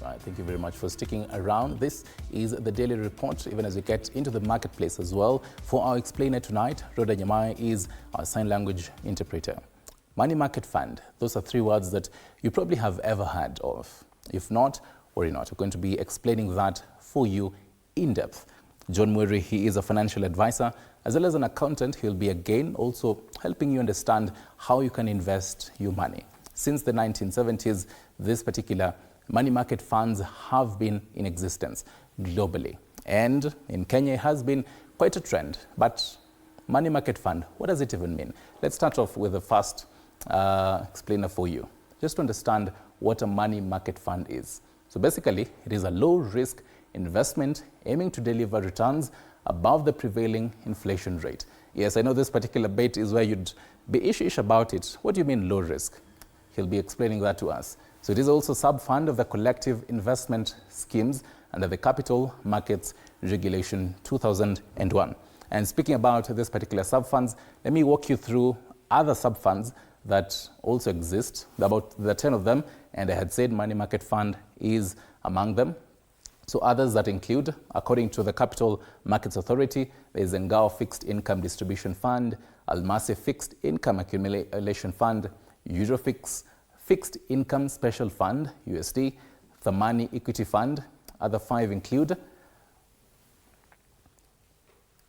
Thank you very much for sticking around. This is the Daily Report, even as we get into the marketplace as well. For our explainer tonight, Rhoda Nyamai is our sign language interpreter. Money market fund, those are three words that you probably have ever heard of. If not, worry not. We're going to be explaining that for you in depth. John Mweri, he is a financial advisor, as well as an accountant. He'll be again also helping you understand how you can invest your money. Since the 1970s, this particular money market funds have been in existence globally. And in Kenya, it has been quite a trend. But money market fund, what does it even mean? Let's start off with the first explainer for you, just to understand what a money market fund is. So basically, it is a low-risk investment aiming to deliver returns above the prevailing inflation rate. Yes, I know this particular bit is where you'd be ish about it. What do you mean low risk? He'll be explaining that to us. So it is also sub-fund of the collective investment schemes under the Capital Markets Regulation 2001. And speaking about this particular sub-funds, let me walk you through other sub-funds that also exist. There are 10 of them, and I had said money market fund is among them. So others that include, according to the Capital Markets Authority, there is Ngao Fixed Income Distribution Fund, Almasi Fixed Income Accumulation Fund, Eurofix Fixed Income Special Fund, USD, Thamani Equity Fund. Other 5 include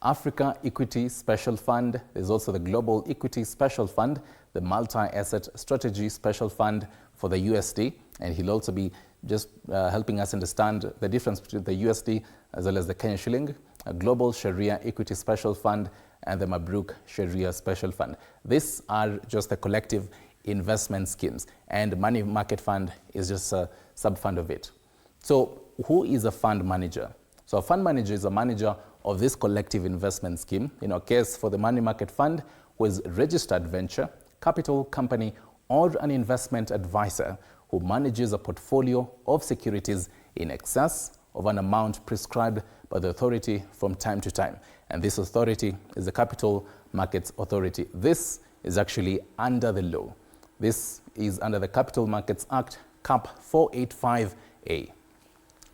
Africa Equity Special Fund. There's also the Global Equity Special Fund, the Multi-Asset Strategy Special Fund for the USD, and he'll also be just helping us understand the difference between the USD as well as the Kenyan shilling, a Global Sharia Equity Special Fund, and the Mabruk Sharia Special Fund. These are just the collective investment schemes, and money market fund is just a sub-fund of it. So who is a fund manager? So a fund manager is a manager of this collective investment scheme. In our case, for the money market fund, who is registered venture, capital company, or an investment advisor who manages a portfolio of securities in excess of an amount prescribed by the authority from time to time. And this authority is the Capital Markets Authority. This is actually under the law. This is under the Capital Markets Act, Cap 485A.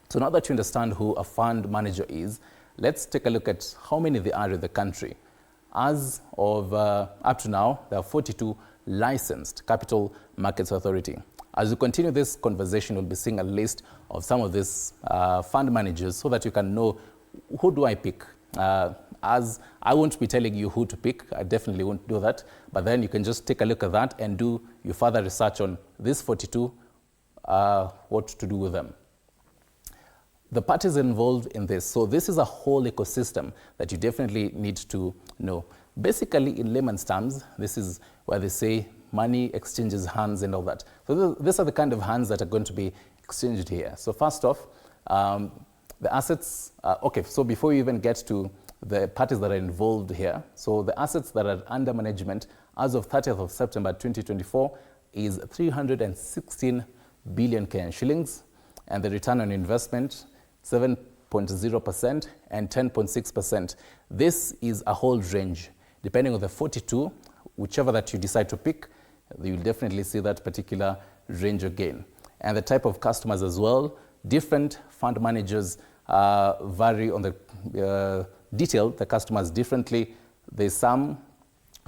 So now that you understand who a fund manager is, let's take a look at how many there are in the country. As of up to now, there are 42 licensed Capital Markets Authority. As we continue this conversation, we'll be seeing a list of some of these fund managers so that you can know, who do I pick? As I won't be telling you who to pick, I definitely won't do that, but then you can just take a look at that and do your further research on these 42, what to do with them. The parties involved in this, so this is a whole ecosystem that you definitely need to know. Basically, in layman's terms, this is where they say money exchanges hands and all that. So these are the kind of hands that are going to be exchanged here. So first off, the assets, okay, so before you even get to the parties that are involved here, so the assets that are under management as of 30th of September 2024 is 316 billion Kenyan shillings, and the return on investment 7.0% and 10.6%. This is a whole range. Depending on the 42, whichever that you decide to pick, you'll definitely see that particular range again. And the type of customers as well, different fund managers vary on the detail the customers differently. There's some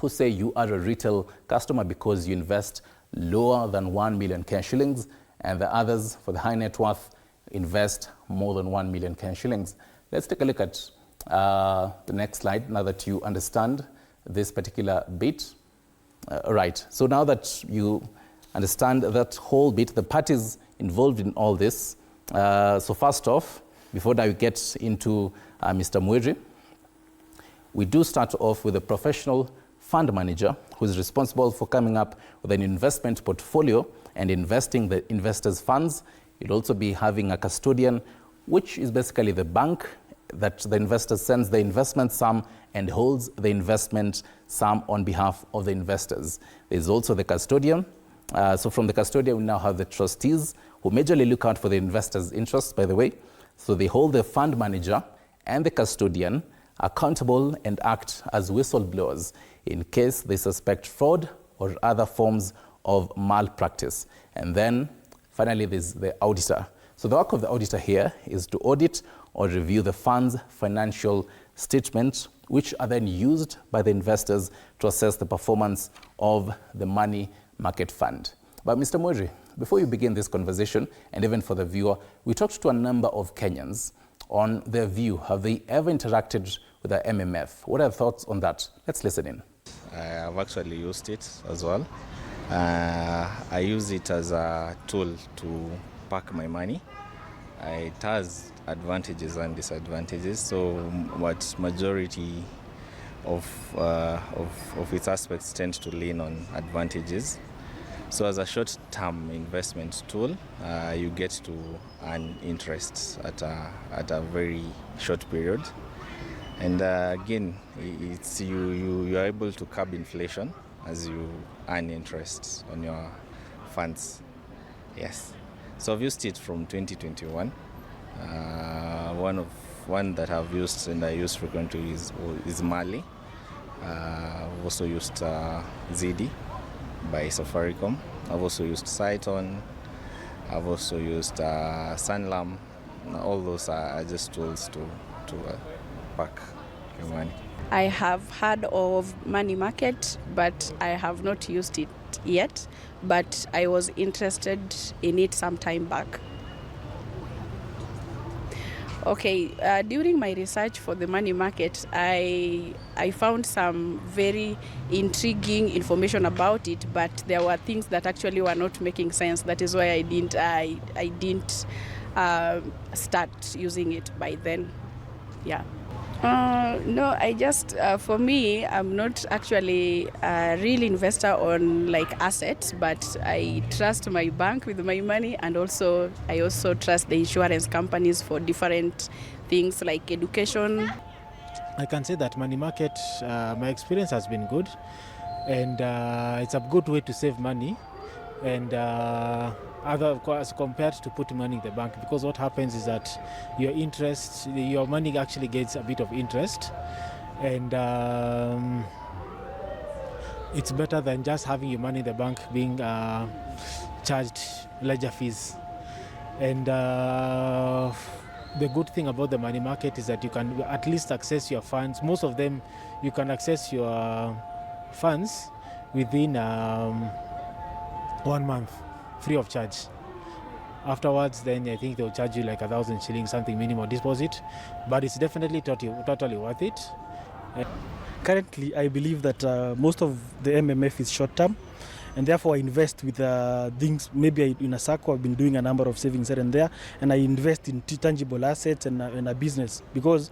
who say you are a retail customer because you invest lower than 1 million Kenyan shillings, and the others, for the high net worth, invest more than 1 million Kenyan shillings. Let's take a look at the next slide now that you understand this particular bit. Right, so now that you understand that whole bit, the parties involved in all this. So first off, before now we get into Mr. Mweri, we do start off with a professional fund manager who is responsible for coming up with an investment portfolio and investing the investors' funds. You'll also be having a custodian, which is basically the bank that the investor sends the investment sum and holds the investment sum on behalf of the investors. There's also the custodian. So from the custodian, we now have the trustees who majorly look out for the investors' interests, by the way. So they hold the fund manager and the custodian accountable and act as whistleblowers in case they suspect fraud or other forms of malpractice. And then finally, there's the auditor. So the work of the auditor here is to audit or review the fund's financial statements, which are then used by the investors to assess the performance of the money market fund. But Mr. Mweri, before you begin this conversation, and even for the viewer, we talked to a number of Kenyans on their view. Have they ever interacted with the MMF? What are your thoughts on that? Let's listen in. I've actually used it as well. I use it as a tool to park my money. It has advantages and disadvantages. So what majority of its aspects tend to lean on advantages. So as a short-term investment tool, you get to earn interest at a very short period. And again, it's you are able to curb inflation as you earn interest on your funds. Yes. So I've used it from 2021. One that I've used and I use frequently is Mali. I've also used ZD by Safaricom. I've also used Saiton. I've also used Sanlam. All those are just tools to park your money. I have heard of money market, but I have not used it yet. But I was interested in it some time back. Okay, during my research for the money market, I found some very intriguing information about it, but there were things that actually were not making sense. That is why I didn't start using it by then. Yeah. No, I just, for me, I'm not actually a real investor on like assets, but I trust my bank with my money, and I also trust the insurance companies for different things like education. I can say that money market, my experience has been good, and it's a good way to save money, and as compared to putting money in the bank, because what happens is that your money actually gets a bit of interest, and it's better than just having your money in the bank being charged ledger fees. And the good thing about the money market is that you can at least access your funds. Most of them, you can access your funds within 1 month, free of charge. Afterwards, then I think they'll charge you like 1,000 shillings, something minimum deposit, but it's definitely totally worth it. Currently, I believe that most of the MMF is short term, and therefore I invest with things. Maybe in a circle, I've been doing a number of savings here and there, and I invest in tangible assets and a business, because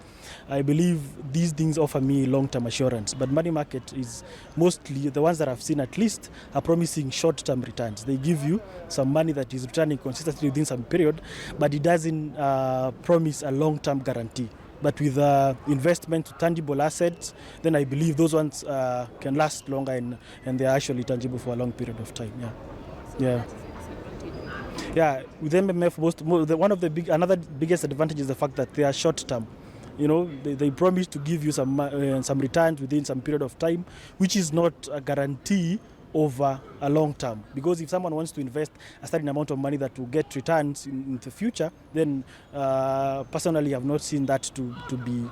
I believe these things offer me long-term assurance. But money market is mostly, the ones that I've seen at least, are promising short-term returns. They give you some money that is returning consistently within some period, but it doesn't promise a long-term guarantee. But with investment to tangible assets, then I believe those ones can last longer, and they're actually tangible for a long period of time. Yeah. With MMF, another biggest advantage is the fact that they are short term. You know, they promise to give you some returns within some period of time, which is not a guarantee over a long term. Because if someone wants to invest a certain amount of money that will get returns in the future, then personally I've not seen that to be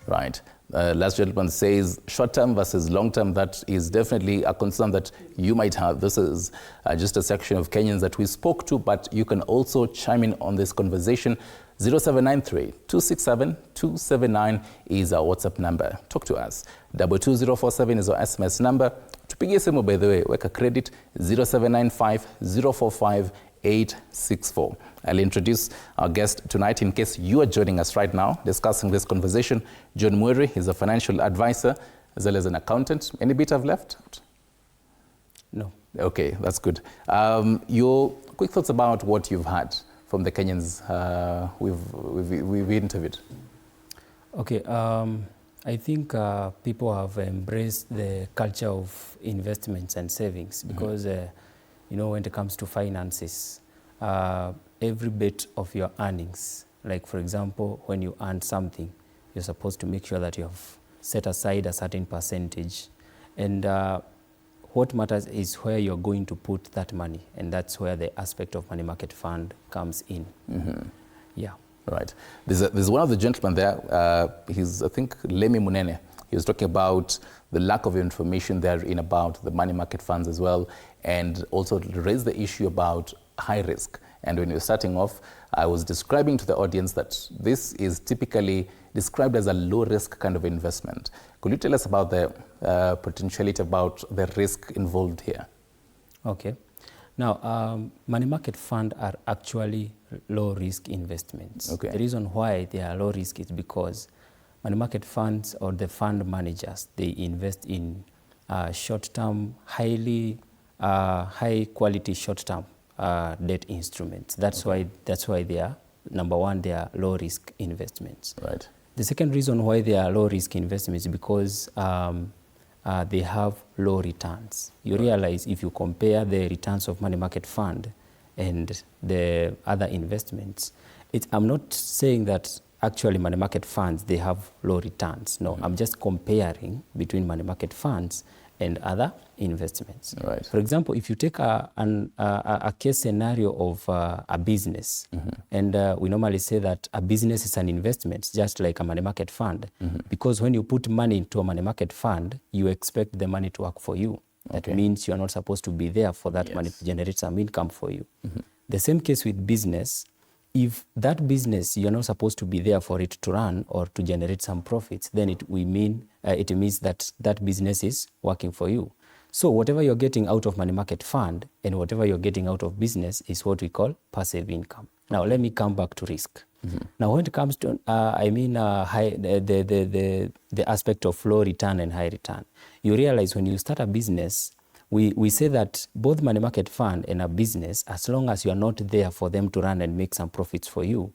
Right. Last gentleman says short-term versus long-term. That is definitely a concern that you might have. This is just a section of Kenyans that we spoke to, but you can also chime in on this conversation. 0793-267-279 is our WhatsApp number. Talk to us. 22047 is our SMS number. Tupigie simu, by the way, weka credit 0795-045-864. I'll introduce our guest tonight in case you are joining us right now discussing this conversation. John Mweri is a financial advisor as well as an accountant. Any bit I've left? No. Okay, that's good. Your quick thoughts about what you've had from the Kenyans we've interviewed. Okay, I think people have embraced the culture of investments and savings because, you know, when it comes to finances, every bit of your earnings, like for example, when you earn something, you're supposed to make sure that you have set aside a certain percentage And what matters is where you're going to put that money, and that's where the aspect of money market fund comes in. Yeah. Right. There's one of the gentlemen there, he's, I think, Lemi Munene. He was talking about the lack of information therein about the money market funds as well, and also raised the issue about high risk. And when we were starting off, I was describing to the audience that this is typically described as a low risk kind of investment. Could you tell us about the potentiality about the risk involved here? Okay. Now, money market fund are actually low risk investments. Okay. The reason why they are low risk is because money market funds or the fund managers, they invest in short-term, high quality short-term debt instruments. That's why they are, number one, they are low risk investments. Right. The second reason why they are low risk investments is because they have low returns. You realize if you compare the returns of money market fund and the other investments, I'm not saying that actually money market funds, they have low returns. No, I'm just comparing between money market funds and other investments. Right. For example, if you take a case scenario of a business, and we normally say that a business is an investment, just like a money market fund, because when you put money into a money market fund, you expect the money to work for you. That means you're not supposed to be there for that money to generate some income for you. The same case with business. If that business, you're not supposed to be there for it to run or to generate some profits, then it means that that business is working for you. So whatever you're getting out of money market fund and whatever you're getting out of business is what we call passive income. Now, let me come back to risk. Now, when it comes to, the aspect of low return and high return, you realize when you start a business, we say that both money market fund and a business, as long as you are not there for them to run and make some profits for you,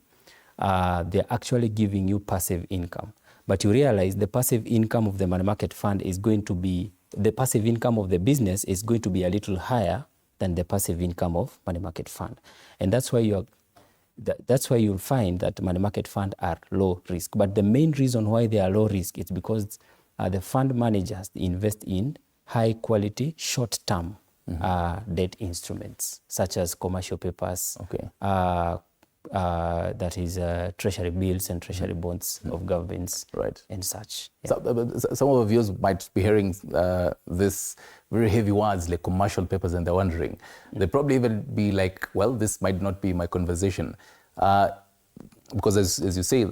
they're actually giving you passive income. But you realize the passive income of the money market fund is going to be, the passive income of the business is going to be a little higher than the passive income of money market fund. And that's why you'll find that money market fund are low risk. But the main reason why they are low risk is because the fund managers invest in high quality, short-term debt instruments, such as commercial papers, that is treasury bills and treasury bonds of governments, and such. Yeah. So, some of our viewers might be hearing this very heavy words like commercial papers, and they're wondering. They probably even be like, well, this might not be my conversation. Because as you say,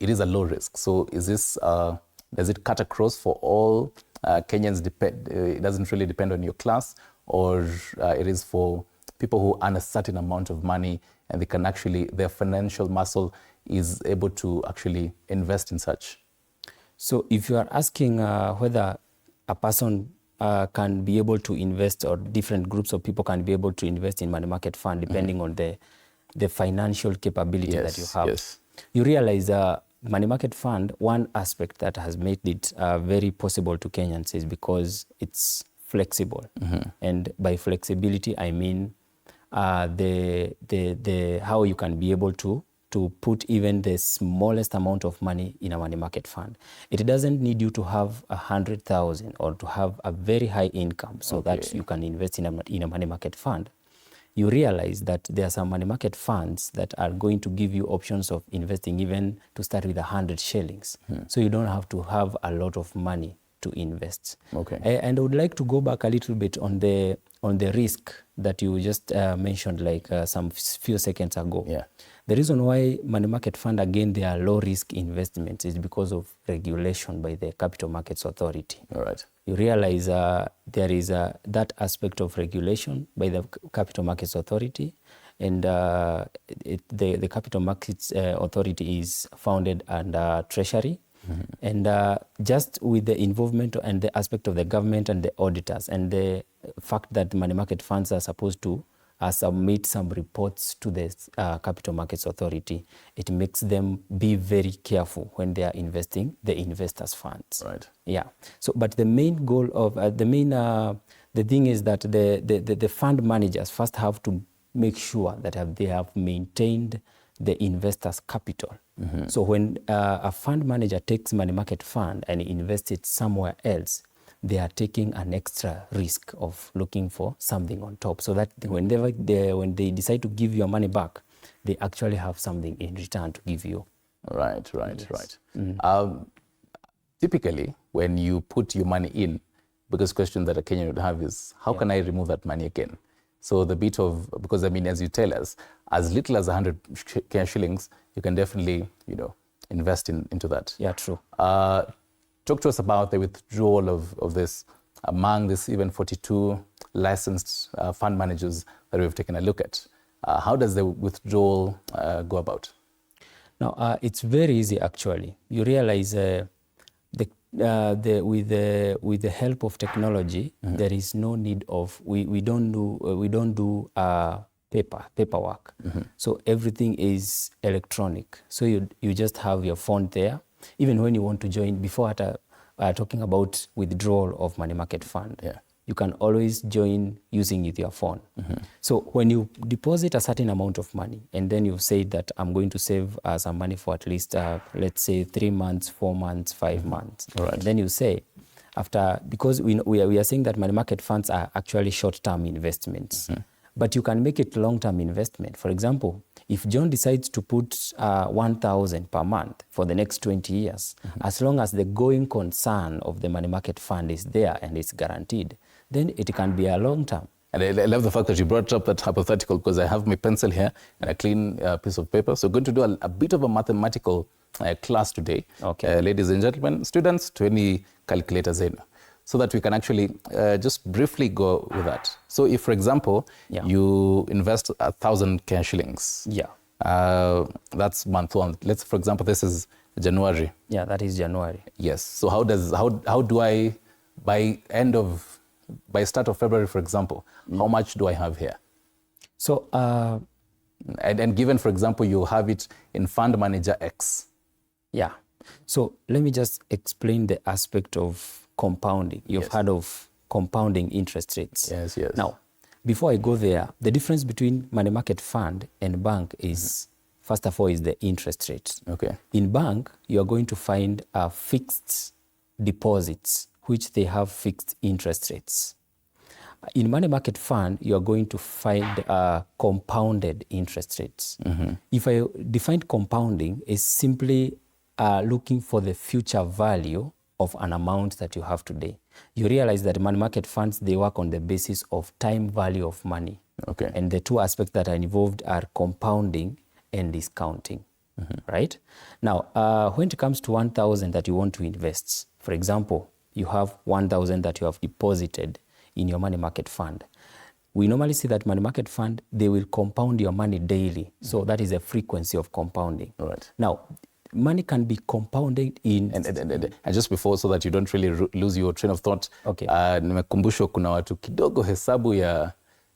it is a low risk. So is this, does it cut across for all Kenyans? It doesn't really depend on your class, or it is for people who earn a certain amount of money and they can actually, their financial muscle is able to actually invest in such? So if you are asking whether a person can be able to invest, or different groups of people can be able to invest in money market fund depending on the financial capability that you have, you realize money market fund, one aspect that has made it very possible to Kenyans is because it's flexible. And by flexibility, I mean how you can be able to put even the smallest amount of money in a money market fund. It doesn't need you to have 100,000 or to have a very high income so that you can invest in a money market fund. You realize that there are some money market funds that are going to give you options of investing even to start with 100 shillings. So you don't have to have a lot of money to invest. And I would like to go back a little bit on the risk that you just mentioned like some few seconds ago. The reason why money market fund, again, they are low risk investments is because of regulation by the Capital Markets Authority. You realize there is that aspect of regulation by the Capital Markets Authority, and the Capital Markets Authority is founded under Treasury. And just with the involvement and the aspect of the government and the auditors, and the fact that money market funds are supposed to submit some reports to the Capital Markets Authority, it makes them be very careful when they are investing the investors' funds. So, but the main goal of the thing is that the fund managers first have to make sure that they have maintained the investor's capital. So when a fund manager takes money market fund and invests it somewhere else, they are taking an extra risk of looking for something on top, so that when they decide to give your money back, they actually have something in return to give you. Right. Yes. Typically, when you put your money in, because question that a Kenyan would have is, how can I remove that money again? So the bit of, because I mean, as you tell us, as little as 100 shillings, you can definitely, invest into that. Yeah, true. Talk to us about the withdrawal of this among this even 42 licensed fund managers that we've taken a look at. How does the withdrawal go about? Now, it's very easy actually. You realize with the help of technology, there is no need of we don't do paperwork. So everything is electronic. So you just have your phone there. Even when you want to join, before talking about withdrawal of money market fund, you can always join using your phone. So when you deposit a certain amount of money, and then you've said that I'm going to save some money for at least, let's say 3 months, 4 months, 5 months. Right. And then you say, because we are saying that money market funds are actually short-term investments, but you can make it long-term investment. For example, if John decides to put 1,000 per month for the next 20 years, as long as the going concern of the money market fund is there and it's guaranteed, then it can be a long term. And I love the fact that you brought up that hypothetical, because I have my pencil here and a clean piece of paper. So we're going to do a bit of a mathematical class today. Okay. Ladies and gentlemen, students, to any calculators in, so that we can actually just briefly go with that. So if, for example, you invest 1,000 shillings, that's month one. Let's, for example, this is January. Yeah, that is January. Yes. So how do I, by start of February, for example, how much do I have here? So, and given, for example, you have it in fund manager X. Yeah. So let me just explain the aspect of compounding. You've heard of compounding interest rates. Yes. Now, before I go there, the difference between money market fund and bank is, first of all, is the interest rate. Okay. In bank, you are going to find fixed deposits, which they have fixed interest rates. In money market fund, you are going to find compounded interest rates. If I define compounding, is simply looking for the future value of an amount that you have today. You realize that money market funds, they work on the basis of time value of money. Okay. And the two aspects that are involved are compounding and discounting, right? Now, when it comes to 1,000 that you want to invest, for example, you have 1,000 that you have deposited in your money market fund. We normally see that money market fund, they will compound your money daily. So that is a frequency of compounding. Right. Now, money can be compounded in... And just before, so that you don't really lose your train of thought, Okay. Nimekumbushwa kuna watu kidogo hesabu ya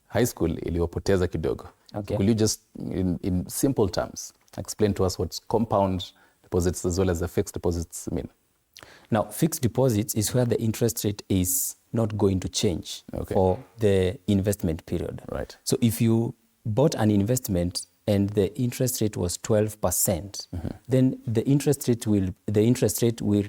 high school iliwapoteza kidogo. Okay. Will you just, in simple terms, explain to us what compound deposits as well as the fixed deposits mean? Now, fixed deposits is where the interest rate is not going to change for the investment period. Right. So if you bought an investment and the interest rate was 12%, then the interest rate will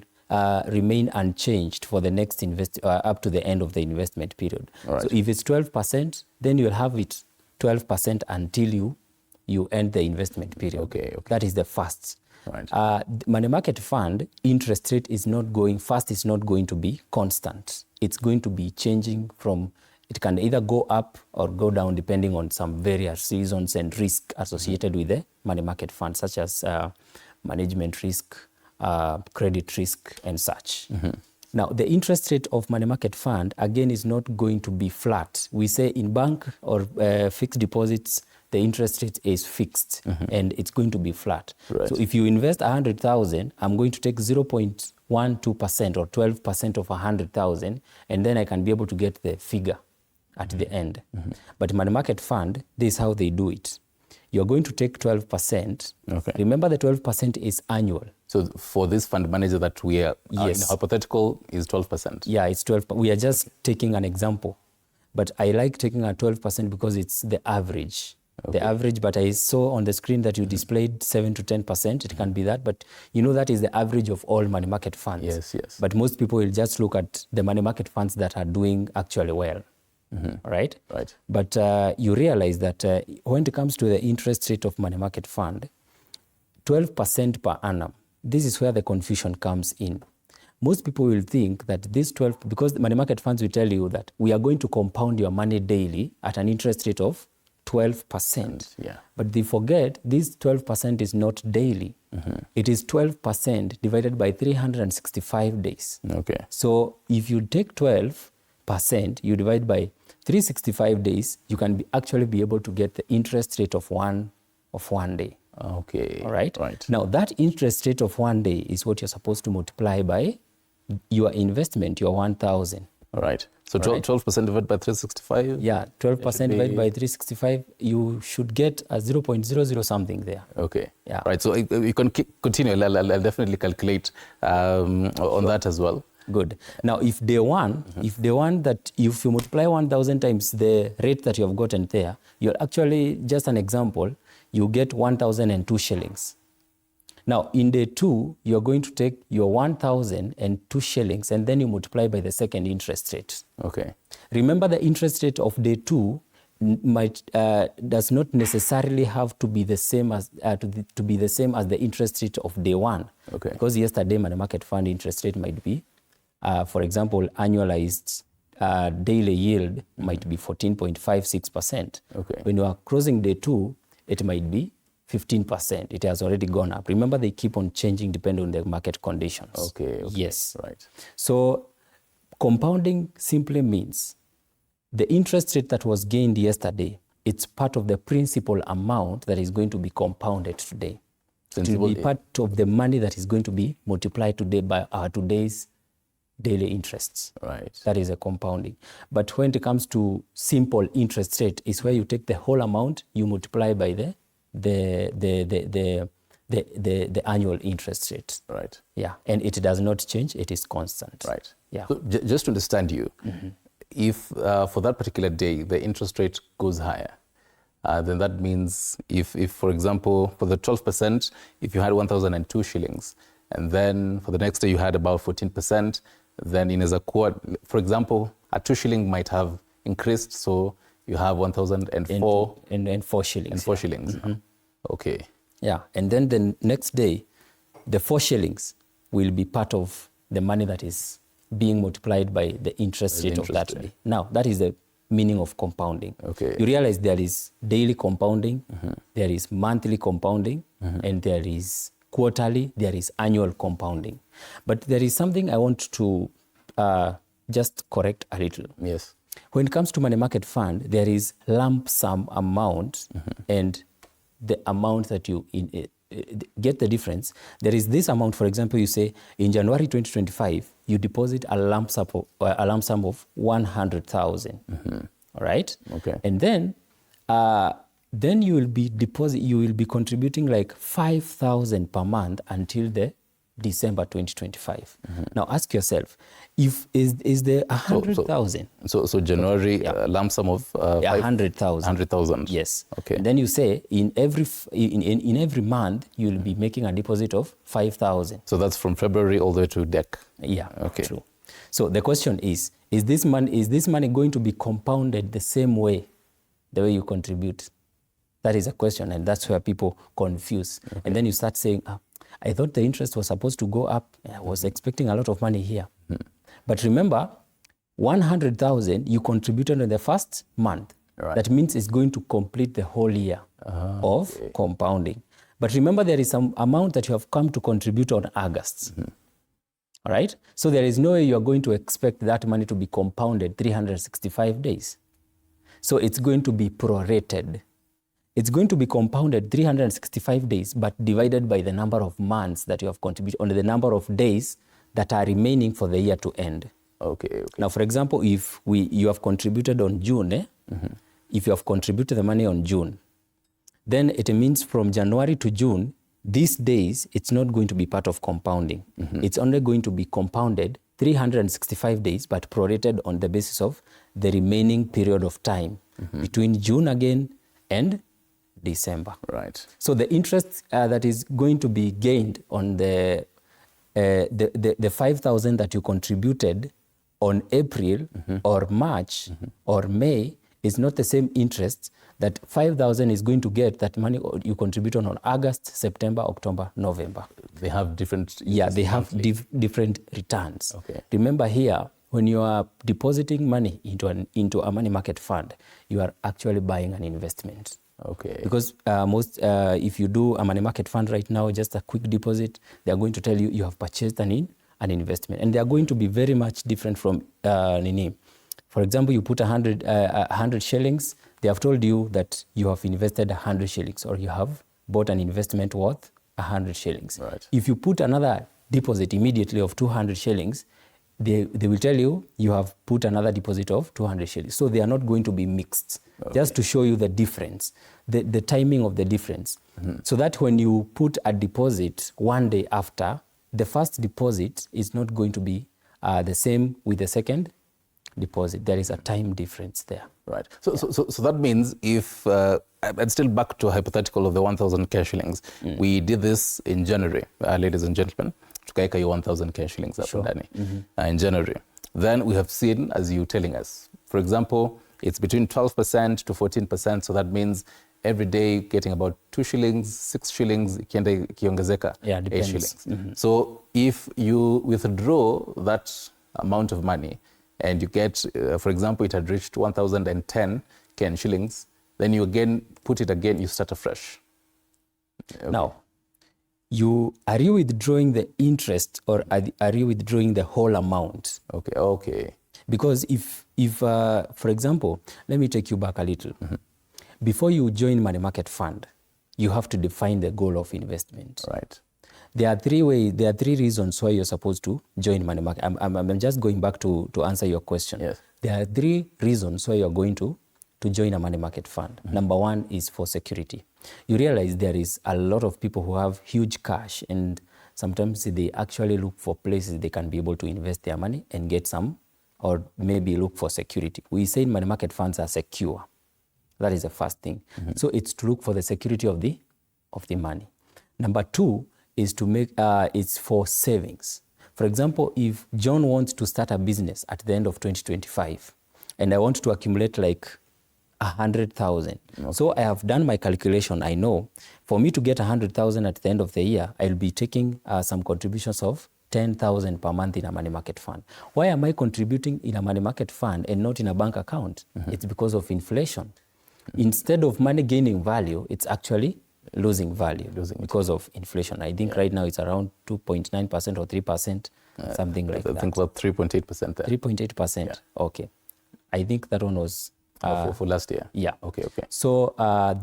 remain unchanged for the next up to the end of the investment period. Right. So if it's 12%, then you'll have it 12% until you end the investment period. Okay. That is the first. Right. Money market fund interest rate is not going to be constant. It's going to be changing from, it can either go up or go down depending on some various reasons and risk associated with the money market fund, such as management risk, credit risk, and such. Now, the interest rate of money market fund, again, is not going to be flat. We say in bank or fixed deposits, the interest rate is fixed and it's going to be flat. Right. So if you invest 100,000, I'm going to take 0.12% or 12% of 100,000, and then I can be able to get the figure at the end. But money market fund, this is how they do it. You're going to take 12%. Okay. Remember, the 12% is annual. So for this fund manager that we are in hypothetical is 12%. Yeah, it's 12. We are just taking an example. But I like taking a 12% because it's the average. The average, but I saw on the screen that you displayed 7 to 10%. It can be that, but you know that is the average of all money market funds. Yes, yes. But most people will just look at the money market funds that are doing actually well, right? Right. But you realize that when it comes to the interest rate of money market fund, 12% per annum, this is where the confusion comes in. Most people will think that this 12, because the money market funds will tell you that we are going to compound your money daily at an interest rate of 12%. Yeah. But they forget this 12% is not daily. It is 12% divided by 365 days. Okay. So if you take 12%, you divide by 365 days, you can actually be able to get the interest rate of one day. Okay. All right? Right. Now, that interest rate of 1 day is what you're supposed to multiply by your investment, your 1,000. All right. So 12% divided by 365? Yeah, 12% divided by 365, you should get a 0.00 something there. Okay. Yeah. Right. So you can continue. I'll definitely calculate on that as well. Good. Now, if day one, if you multiply 1,000 times the rate that you have gotten there, you're actually, just an example, you get 1,002 shillings. Now, in day two, you're going to take your 1,002 shillings and then you multiply by the second interest rate. Okay. Remember, the interest rate of day two does not necessarily have to be the same as to be the same as the interest rate of day one. Okay. Because yesterday, money market fund interest rate might be, for example, annualized daily yield might be 14.56%. Okay. When you are closing day two, it might be 15%. It has already gone up. Remember, they keep on changing depending on the market conditions. Okay. Yes. Right. So compounding simply means the interest rate that was gained yesterday, it's part of the principal amount that is going to be compounded today. It will be part of the money that is going to be multiplied today by our today's daily interests. Right. That is a compounding. But when it comes to simple interest rate, is where you take the whole amount, you multiply by the annual interest rate. Right. Yeah, and it does not change; it is constant. Right. Yeah. So just to understand you, if for that particular day the interest rate goes higher, then that means if for example for the 12%, if you had 1,002 shillings, and then for the next day you had about 14%, then in as a quarter, for example, a 2 shilling might have increased, so you have 1,004 and 4 shillings. And 4 shillings. Okay. Yeah, and then the next day, the 4 shillings will be part of the money that is being multiplied by the interest rate of that day. Now, that is the meaning of compounding. Okay. You realize there is daily compounding, there is monthly compounding, and there is quarterly, there is annual compounding. But there is something I want to just correct a little. Yes. When it comes to money market fund, there is lump sum amount and the amount that you get the difference. There is this amount, for example, you say in January 2025, you deposit a lump sum of 100,000. All right? Okay. And then you will be contributing like 5,000 per month until the December 2025. Now ask yourself, is there 100,000? So January lump sum of 100,000. 100,000. Yes. Okay. And then you say in every month you will be making a deposit of 5,000. So that's from February all the way to DEC. Yeah. Okay. True. So the question is this money going to be compounded the same way, the way you contribute? That is a question, and that's where people confuse. Okay. And then you start saying, I thought the interest was supposed to go up. I was expecting a lot of money here. But remember, 100,000 you contributed in the first month. Right. That means it's going to complete the whole year of compounding. But remember, there is some amount that you have come to contribute on August. All right? So there is no way you are going to expect that money to be compounded 365 days. So it's going to be prorated. It's going to be compounded 365 days, but divided by the number of months that you have contributed, on the number of days that are remaining for the year to end. Okay. Now, for example, if you have contributed on June, if you have contributed the money on June, then it means from January to June, these days, it's not going to be part of compounding. It's only going to be compounded 365 days, but prorated on the basis of the remaining period of time between June again and December. Right. So the interest that is going to be gained on the 5,000 that you contributed on April or March or May is not the same interest that 5,000 is going to get that money you contributed on August, September, October, November. They have different... Yeah, they have different returns. Okay. Remember here, when you are depositing money into a money market fund, you are actually buying an investment. Okay. Because if you do a money market fund right now, just a quick deposit, they are going to tell you you have purchased an investment. And they are going to be very much different from Nini. For example, you put 100 shillings, they have told you that you have invested 100 shillings or you have bought an investment worth 100 shillings. Right. If you put another deposit immediately of 200 shillings, they will tell you you have put another deposit of 200 shillings. So they are not going to be mixed, just to show you the difference, the timing of the difference. So that when you put a deposit one day after, the first deposit is not going to be the same with the second deposit. There is a time difference there. Right. So that means if, and still back to a hypothetical of the 1,000 cash shillings, we did this in January, ladies and gentlemen, tukaeka your 1,000 cash shillings hapo ndani in January. Then we have seen, as you telling us, for example, it's between 12% to 14%, so that means every day getting about 2 shillings, 6 shillings, ikiongezeka, 8 shillings. So if you withdraw that amount of money and you get, for example, it had reached 1,010 Kenyan shillings, then you again put it again, you start afresh. Okay. Now, are you withdrawing the interest or are you withdrawing the whole amount? Okay. Because if for example, let me take you back a little. Before you join money market fund, you have to define the goal of investment. Right. There are three reasons why you're supposed to join money market. I'm just going back to answer your question. Yes. There are 3 reasons why you're going to join a money market fund. Number 1 is for security. You realize there is a lot of people who have huge cash, and sometimes they actually look for places they can be able to invest their money and get some, or maybe look for security. We say money market funds are secure. That is the first thing. So it's to look for the security of the money. Number 2 is to make it's for savings. For example, if John wants to start a business at the end of 2025, and I want to accumulate like 100,000. Okay. So I have done my calculation. I know for me to get 100,000 at the end of the year, I'll be taking some contributions of 10,000 per month in a money market fund. Why am I contributing in a money market fund and not in a bank account? It's because of inflation. Instead of money gaining value, it's actually losing value because of inflation. I think right now it's around 2.9% or 3%, something like that. I think about 3.8% there. 3.8%. Yeah. Okay. I think that one was for last year. Yeah. Okay. So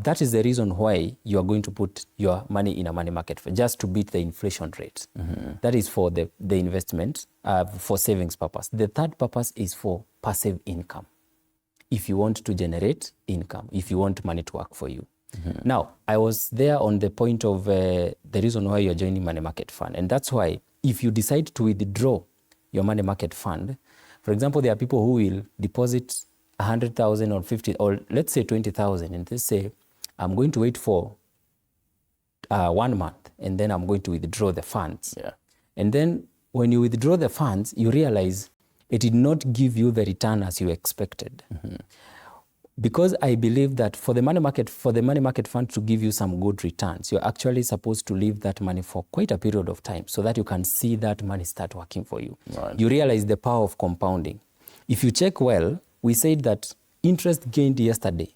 that is the reason why you are going to put your money in a money market fund, just to beat the inflation rate. That is for the investment, for savings purpose. The third purpose is for passive income. If you want to generate income, if you want money to work for you. Now, I was there on the point of the reason why you're joining money market fund. And that's why if you decide to withdraw your money market fund, for example, there are people who will deposit 100,000 or 50, or let's say 20,000, and they say, I'm going to wait for 1 month, and then I'm going to withdraw the funds. Yeah. And then when you withdraw the funds, you realize it did not give you the return as you expected. Because I believe that for the money market fund to give you some good returns, you're actually supposed to leave that money for quite a period of time so that you can see that money start working for you. Right. You realize the power of compounding. If you check well, we said that interest gained yesterday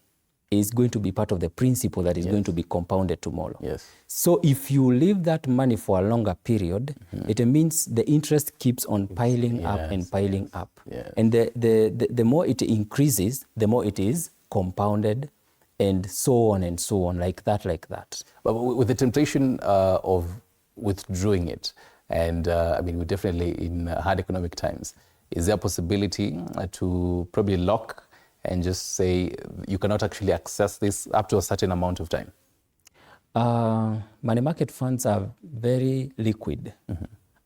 is going to be part of the principle that is going to be compounded tomorrow. Yes. So if you leave that money for a longer period, it means the interest keeps on piling up and piling up. Yes. And the more it increases, the more it is compounded, and so on, like that. But with the temptation of withdrawing it, and I mean, we're definitely in hard economic times, is there a possibility to probably lock and just say you cannot actually access this up to a certain amount of time? Money market funds are very liquid.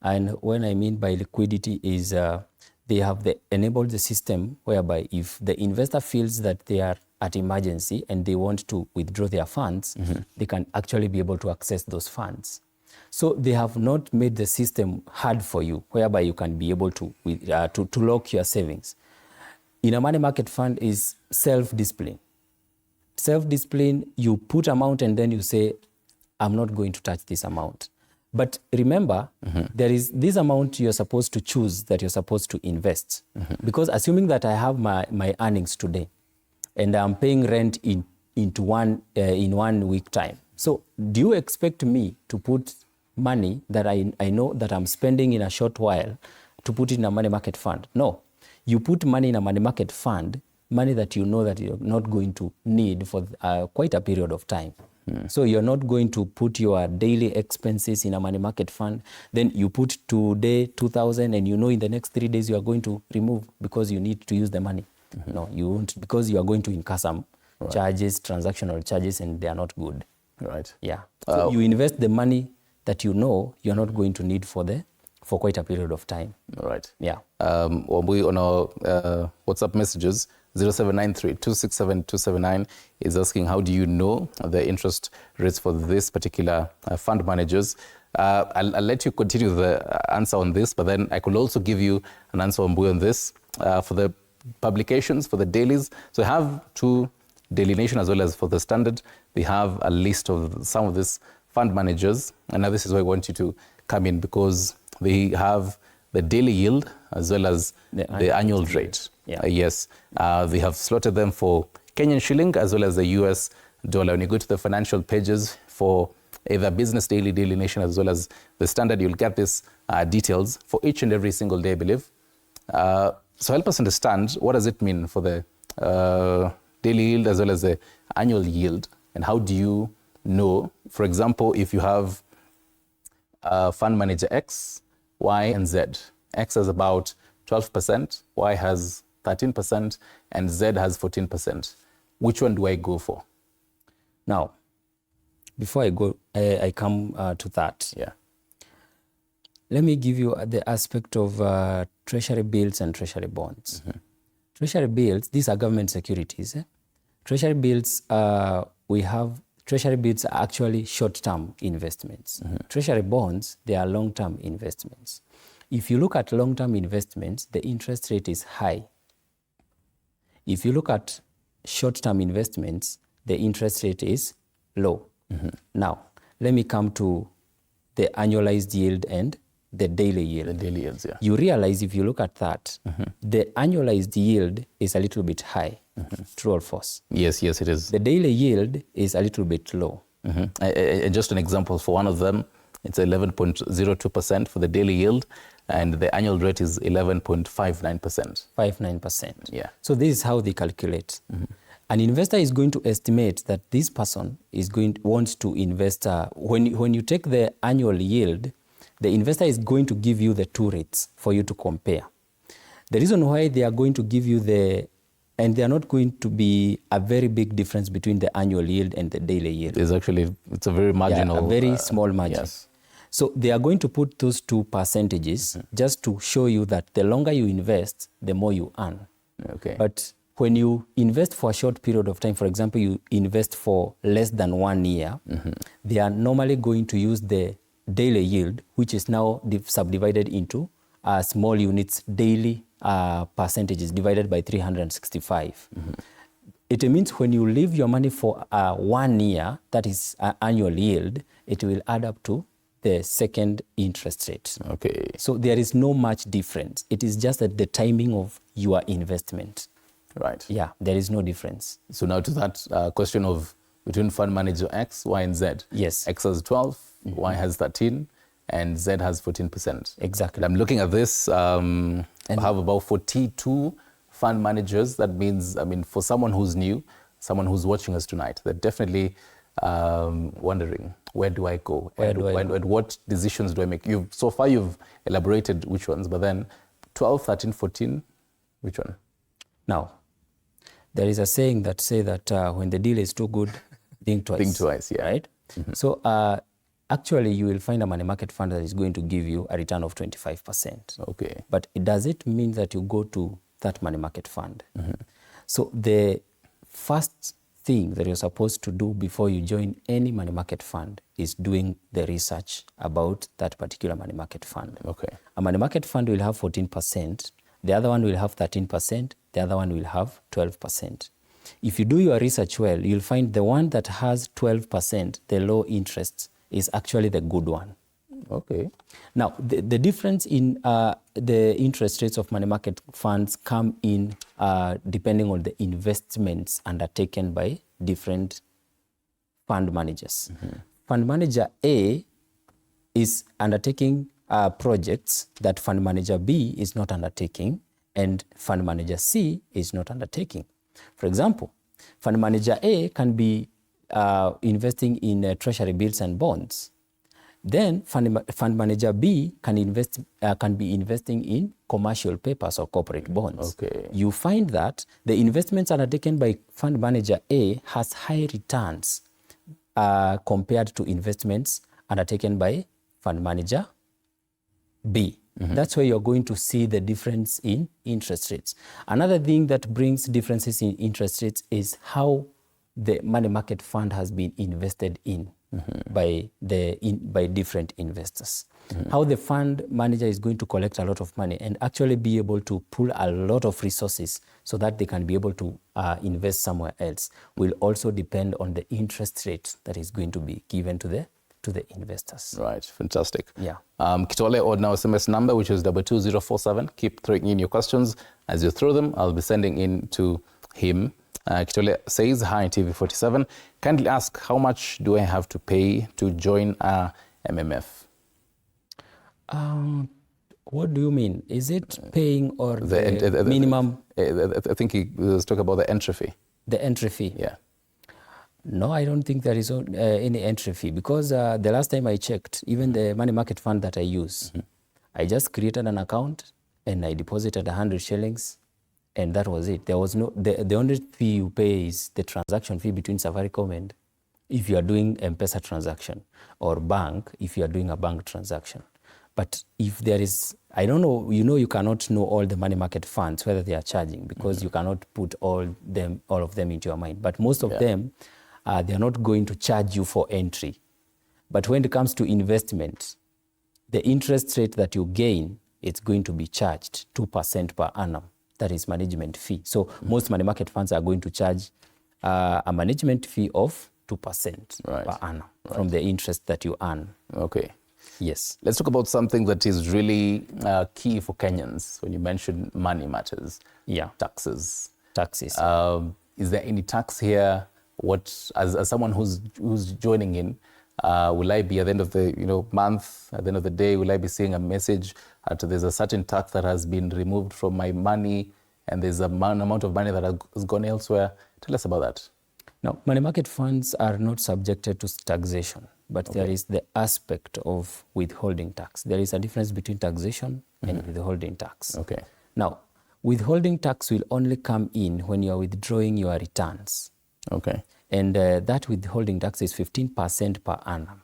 And when I mean by liquidity is they have enabled the system whereby if the investor feels that they are at emergency and they want to withdraw their funds, they can actually be able to access those funds. So they have not made the system hard for you, whereby you can be able to lock your savings. In a money market fund is self-discipline. Self-discipline, you put amount and then you say, I'm not going to touch this amount. But remember, there is this amount you're supposed to choose that you're supposed to invest. Because assuming that I have my earnings today and I'm paying rent in 1 week time. So do you expect me to put money that I know that I'm spending in a short while to put it in a money market fund? No. You put money in a money market fund, money that you know that you're not going to need for quite a period of time. So you're not going to put your daily expenses in a money market fund. Then you put today 2,000 and you know in the next 3 days you are going to remove because you need to use the money. No, you won't, because you are going to incur some charges, transactional charges, and they are not good. Right. Yeah. So you invest the money that you know you're not going to need for quite a period of time. Right. Yeah. We on our WhatsApp messages, 0793-267-279 is asking, how do you know the interest rates for this particular fund managers? I'll let you continue the answer on this, but then I could also give you an answer on this. For the publications, for the dailies, so I have 2 Daily Nation as well as for the Standard. We have a list of some of these fund managers, and now this is where I want you to come in, because they have the daily yield as well as the annual rate. Yeah. Yes, they have slotted them for Kenyan shilling as well as the US dollar. When you go to the financial pages for either Business Daily, Daily Nation as well as the Standard, you'll get these details for each and every single day, I believe. So help us understand, what does it mean for the daily yield as well as the annual yield, and how do you know, for example, if you have fund manager X, Y, and Z. X has about 12%, Y has 13%, and Z has 14%. Which one do I go for? Now, before I go, I come to that. Yeah. Let me give you the aspect of treasury bills and treasury bonds. Treasury bills, these are government securities. Treasury bills, treasury bills are actually short-term investments. Treasury bonds, they are long-term investments. If you look at long-term investments, the interest rate is high. If you look at short-term investments, the interest rate is low. Now, let me come to the annualized yield and the daily yield. The daily yields, yeah. You realize if you look at that, the annualized yield is a little bit high. True or false? Yes, it is. The daily yield is a little bit low. Just an example for one of them, it's 11.02% for the daily yield, and the annual rate is 11.59%. 59%. Yeah. So this is how they calculate. An investor is going to estimate that this person is wants to invest. When you take the annual yield, the investor is going to give you the 2 rates for you to compare. The reason why they are going to give you and they are not going to be a very big difference between the annual yield and the daily yield. It's a very marginal. Yeah, a very small margin. Yes. So they are going to put those 2 percentages just to show you that the longer you invest, the more you earn. Okay. But when you invest for a short period of time, for example, you invest for less than 1 year, they are normally going to use the daily yield, which is now subdivided into small units, daily percentages divided by 365. It means when you leave your money for 1 year, that is annual yield, it will add up to the second interest rate. Okay. So there is no much difference. It is just at the timing of your investment. Right. Yeah, there is no difference. So now to that question of between fund manager X, Y, and Z. Yes. X has 12, Y has 13, and Z has 14%. Exactly. And I'm looking at this. I have about 42 fund managers. That means, for someone who's new, someone who's watching us tonight, they're definitely wondering, where do I go? And what decisions do I make? So far you've elaborated which ones, but then 12, 13, 14, which one? Now, there is a saying that when the deal is too good, think twice. Think twice, yeah. Right? So a actually you will find a money market fund that is going to give you a return of 25%. Okay. But does it mean that you go to that money market fund? So the first thing that you're supposed to do before you join any money market fund is doing the research about that particular money market fund. Okay. A money market fund will have 14%, the other one will have 13%, the other one will have 12%. If you do your research well, you'll find the one that has 12%, the low interest, is actually the good one. Okay. Now, the difference in the interest rates of money market funds come in depending on the investments undertaken by different fund managers. Fund manager A is undertaking projects that fund manager B is not undertaking, and fund manager C is not undertaking. For example, fund manager A can be investing in treasury bills and bonds. Then fund manager B can be investing in commercial papers or corporate bonds. Okay. You find that the investments undertaken by fund manager A has high returns compared to investments undertaken by fund manager B. That's where you're going to see the difference in interest rates. Another thing that brings differences in interest rates is how the money market fund has been invested in by different investors. How the fund manager is going to collect a lot of money and actually be able to pull a lot of resources so that they can be able to invest somewhere else will also depend on the interest rate that is going to be given to the investors. Right, fantastic. Yeah. Kitole, or now SMS number, which is 22047. Keep throwing in your questions. As you throw them, I'll be sending in to him. Kitole says, hi, TV47. Kindly ask, how much do I have to pay to join a MMF? What do you mean? Is it paying or the minimum? I think he was talking about the entry fee. The entry fee? Yeah. No, I don't think there is any entry fee because the last time I checked, even the money market fund that I use, I just created an account and I deposited 100 shillings and that was it. There was no, the only fee you pay is the transaction fee between Safaricom and if you are doing M-Pesa transaction, or bank if you are doing a bank transaction. But if there is, I don't know, you cannot know all the money market funds, whether they are charging, because you cannot put all of them into your mind. But most of them, they are not going to charge you for entry. But when it comes to investment, the interest rate that you gain, it's going to be charged 2% per annum. That is management fee. So most money market funds are going to charge a management fee of 2% per annum from the interest that you earn. Okay. Yes. Let's talk about something that is really key for Kenyans when you mention money matters. Yeah. Taxes. Taxes. Is there any tax here? What, as someone who's joining in, will I be at the end of the month, at the end of the day, will I be seeing a message that there's a certain tax that has been removed from my money and there's an amount of money that has gone elsewhere? Tell us about that. Now, money market funds are not subjected to taxation, but there is the aspect of withholding tax. There is a difference between taxation and withholding tax. Okay. Now, withholding tax will only come in when you are withdrawing your returns. Okay. And that withholding tax is 15% per annum.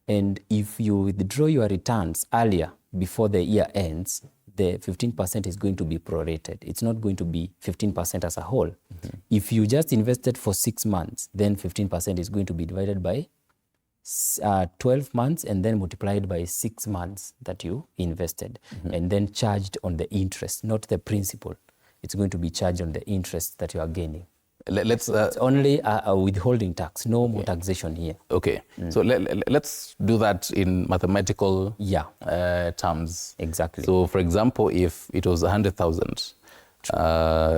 And if you withdraw your returns earlier, before the year ends, the 15% is going to be prorated. It's not going to be 15% as a whole. If you just invested for 6 months, then 15% is going to be divided by 12 months and then multiplied by 6 months that you invested, and then charged on the interest, not the principal. It's going to be charged on the interest that you are gaining. Let's it's only a withholding tax, no more taxation here. Okay. So let's do that in mathematical terms. Exactly. So for example, if it was 100,000,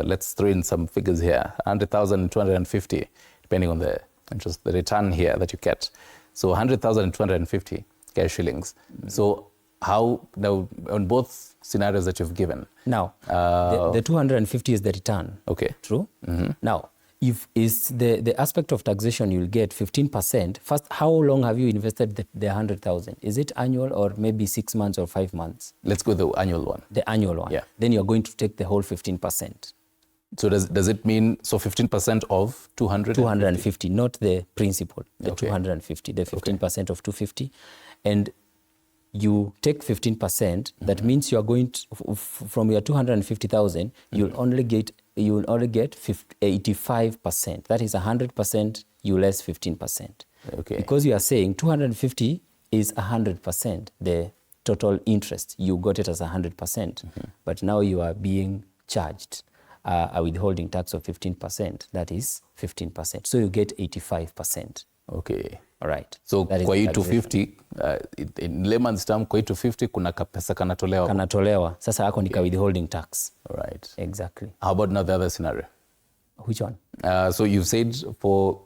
let's throw in some figures here, 100,250, depending on the interest, the return here that you get. So 100,250 cash shillings. So how, now on both scenarios that you've given? Now, the 250 is the return. Okay. True? Now, if is the aspect of taxation, you'll get 15%. First, how long have you invested the 100,000? Is it annual or maybe 6 months or 5 months? Let's go with the annual one. The annual one. Yeah. Then you're going to take the whole 15%. So does it mean, so 15% of 250, not the principal, the Okay. 250, the 15% of 250. And you take 15%, that means you are going to, from your 250,000, you'll only get 85%. That is 100%, you less 15%. Okay. Because you are saying 250 is 100%, the total interest. You got it as 100%, but now you are being charged a withholding tax of 15%, that is 15%. So you get 85%. Okay. All right. So That is kwa hii the taxation. 250, in layman's term, kwa hii 250 kuna kapesa kanatolewa. Kanatolewa. Sasa hako ni ka withholding tax. All right. Exactly. How about now the other scenario? Which one? So you've said for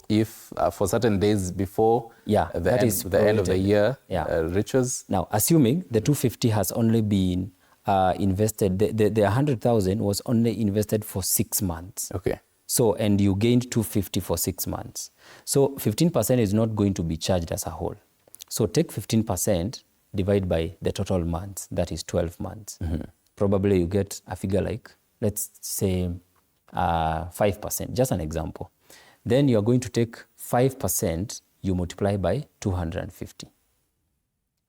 certain days before that is the end of the prorated. year Yeah. reaches. Now, assuming the 250 has only been invested, the 100,000 was only invested for 6 months. Okay. So, and you gained 250 for 6 months. So 15% is not going to be charged as a whole. So take 15%, divide by the total months, that is 12 months. Probably you get a figure like, let's say 5%, just an example. Then you are going to take 5%, you multiply by 250.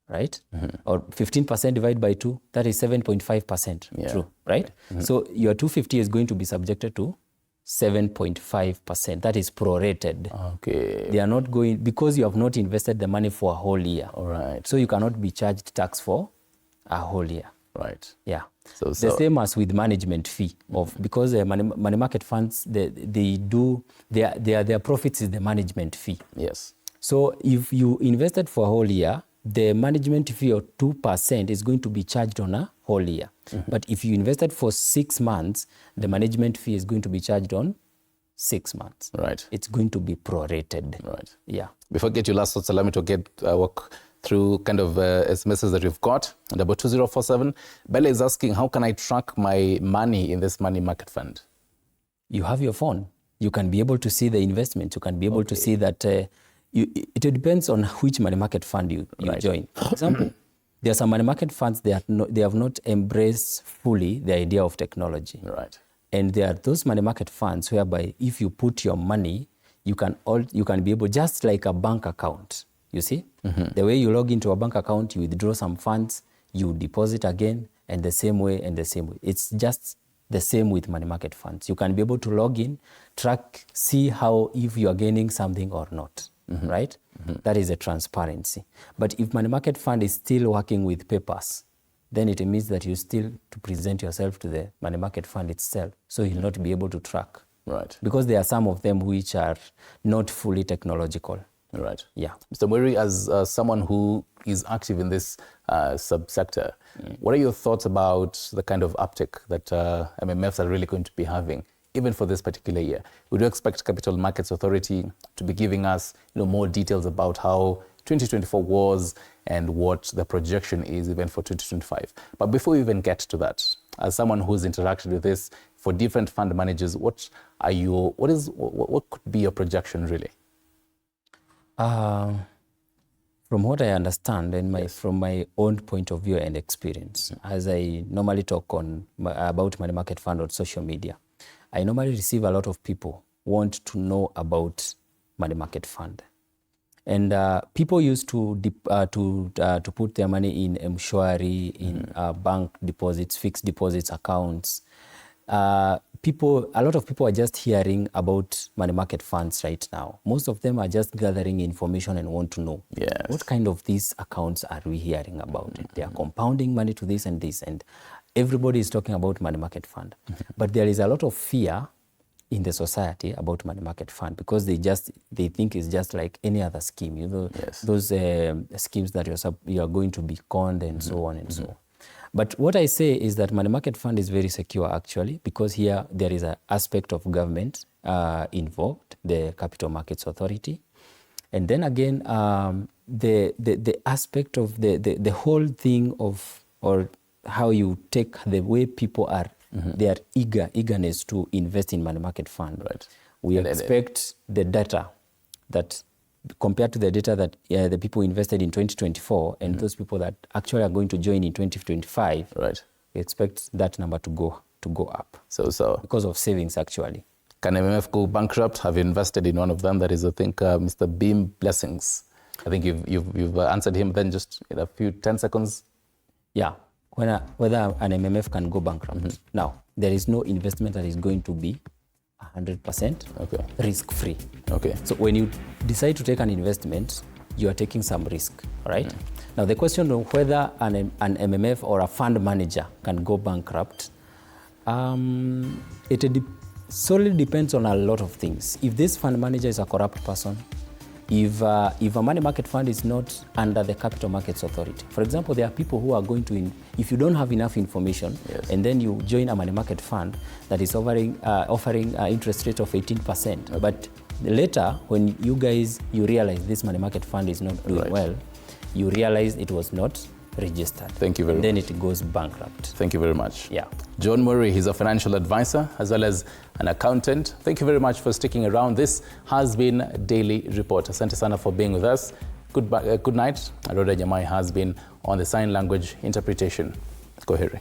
Right? Or 15% divided by 2, that is 7.5%. Yeah. True, right? So your 250 is going to be subjected to 7.5%. That is prorated. Okay. They are not going, because you have not invested the money for a whole year. All right. So you cannot be charged tax for a whole year. Right. Yeah. So The same as with management fee of, because money market funds, they do, their profits is the management fee. Yes. So if you invested for a whole year, the management fee of 2% is going to be charged on a whole year. But if you invested for 6 months, the management fee is going to be charged on 6 months. Right. It's going to be prorated. Right. Yeah. Before I get your last thoughts, allow me to walk through kind of SMSs that we've got. And about 2047, Bella is asking, how can I track my money in this money market fund? You have your phone. You can be able to see the investment. You can be able to see that it depends on which money market fund you join. For example, there are some money market funds, they have not embraced fully the idea of technology. Right. And there are those money market funds whereby if you put your money, you can be able, just like a bank account, you see? The way you log into a bank account, you withdraw some funds, you deposit again, and the same way and the same way. It's just the same with money market funds. You can be able to log in, track, see how, if you are gaining something or not. Right? That is a transparency. But if money market fund is still working with papers, then it means that you still to present yourself to the money market fund itself, so you'll not be able to track. Right. Because there are some of them which are not fully technological. Right. Yeah. Mr. Mweri, as someone who is active in this subsector, what are your thoughts about the kind of uptick that MMFs are really going to be having, even for this particular year? We do expect Capital Markets Authority to be giving us more details about how 2024 was and what the projection is even for 2025. But before we even get to that, as someone who's interacted with this for different fund managers, what could be your projection really? From what I understand and from my own point of view and experience, as I normally talk about money market fund on social media, I normally receive a lot of people want to know about money market fund. And people used to put their money in Mweri, in bank deposits, fixed deposits accounts. A lot of people are just hearing about money market funds right now. Most of them are just gathering information and want to know what kind of these accounts are we hearing about. They are compounding money to this and this, and everybody is talking about money market fund. But there is a lot of fear in the society about money market fund because they think it's just like any other scheme. Those schemes that you are going to be conned and so on and so on. But what I say is that money market fund is very secure actually, because here there is an aspect of government involved, the Capital Markets Authority. And then again, the aspect of the whole thing of, or how you take the way people are, their eagerness to invest in money market fund. Right. We expect the data that, compared to the data that the people invested in 2024 and those people that actually are going to join in 2025, right, we expect that number to go to go up. So Because of savings, actually. can MMF go bankrupt? Have you invested in one of them? That is, I think, Mr. Beam Blessings. I think you've answered him then just in a few 10 seconds. Yeah, whether an MMF can go bankrupt. Now, there is no investment that is going to be 100% risk-free. Okay. So when you decide to take an investment, you are taking some risk, right? Now, the question of whether an MMF or a fund manager can go bankrupt, it solely depends on a lot of things. If this fund manager is a corrupt person, if a money market fund is not under the Capital Markets Authority. For example, there are people who are going to, if you don't have enough information, and then you join a money market fund that is offering an interest rate of 18%, but later, when you realize this money market fund is not doing well, you realize it was not registered. Thank you very much. Then it goes bankrupt. Thank you very much. Yeah. John Mweri, he's a financial advisor as well as an accountant. Thank you very much for sticking around. This has been Daily Report. Asante sana for being with us. Good night. Aroda Nyamai has been on the sign language interpretation. Go ahead.